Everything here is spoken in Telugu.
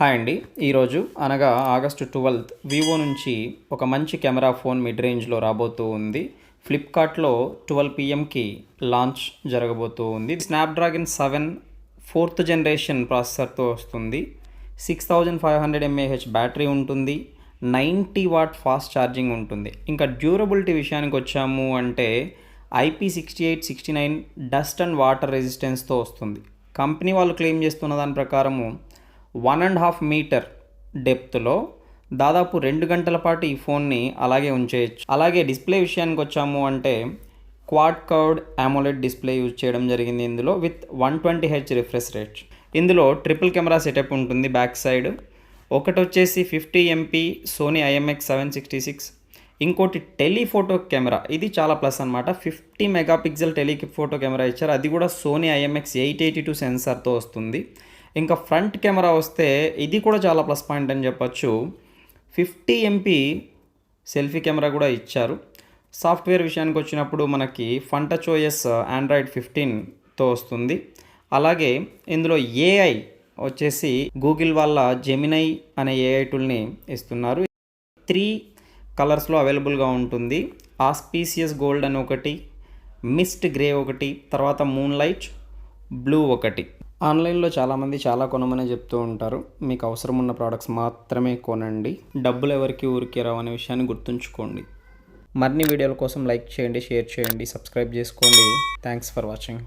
హాయ్ అండి. ఈరోజు అనగా ఆగస్టు 12 వివో నుంచి ఒక మంచి కెమెరా ఫోన్ మిడ్ రేంజ్లో రాబోతూ ఉంది. ఫ్లిప్కార్ట్లో 12 PMకి లాంచ్ జరగబోతూ ఉంది. స్నాప్డ్రాగన్ 7 4th జనరేషన్ ప్రాసెసర్తో వస్తుంది. 6500 mAh బ్యాటరీ ఉంటుంది. 90 వాట్ ఫాస్ట్ ఛార్జింగ్ ఉంటుంది. ఇంకా డ్యూరబిలిటీ విషయానికి వచ్చాము అంటే IP68 69 డస్ట్ అండ్ వాటర్ రెసిస్టెన్స్తో వస్తుంది. కంపెనీ వాళ్ళు క్లెయిమ్ చేస్తున్న దాని ప్రకారము 1.5 మీటర్ డెప్త్లో దాదాపు 2 గంటల పాటు ఈ ఫోన్ని అలాగే ఉంచేయచ్చు. అలాగే డిస్ప్లే విషయానికి వచ్చాము అంటే quad curved AMOLED display use చేయడం జరిగింది ఇందులో విత్ 120Hz రిఫ్రెష్ రేట్. ఇందులో ట్రిపుల్ కెమెరా సెటప్ ఉంటుంది బ్యాక్ సైడ్. ఒకటి వచ్చేసి 50 MP సోనీ IMX766, ఇంకోటి టెలిఫోటో కెమెరా. ఇది చాలా ప్లస్ అనమాట. 50 మెగాపిక్సెల్ టెలిఫోటో కెమెరా ఇచ్చారు. అది కూడా సోనీ IMX882 సెన్సార్తో వస్తుంది. ఇంకా ఫ్రంట్ కెమెరా వస్తే ఇది కూడా చాలా ప్లస్ పాయింట్ అని చెప్పచ్చు. 50 MP సెల్ఫీ కెమెరా కూడా ఇచ్చారు. సాఫ్ట్వేర్ విషయానికి వచ్చినప్పుడు మనకి ఫంటచ్ OS Android 15తో వస్తుంది. అలాగే ఇందులో AI వచ్చేసి గూగుల్ వాళ్ళ జెమినై అనే AI టూల్ని ఇస్తున్నారు. 3 కలర్స్లో అవైలబుల్గా ఉంటుంది. ఆస్పీసియస్ గోల్డ్ అని ఒకటి, మిస్ట్ గ్రే ఒకటి, తర్వాత మూన్ లైట్ బ్లూ ఒకటి. ఆన్లైన్లో చాలామంది చాలా కొనమని చెప్తూ ఉంటారు. మీకు అవసరం ఉన్న ప్రోడక్ట్స్ మాత్రమే కొనండి. డబ్బులు ఎవరికి ఊరికే రావు అనే విషయాన్ని గుర్తుంచుకోండి. మరిన్ని వీడియోల కోసం లైక్ చేయండి, షేర్ చేయండి, సబ్స్క్రైబ్ చేసుకోండి. Thanks for watching.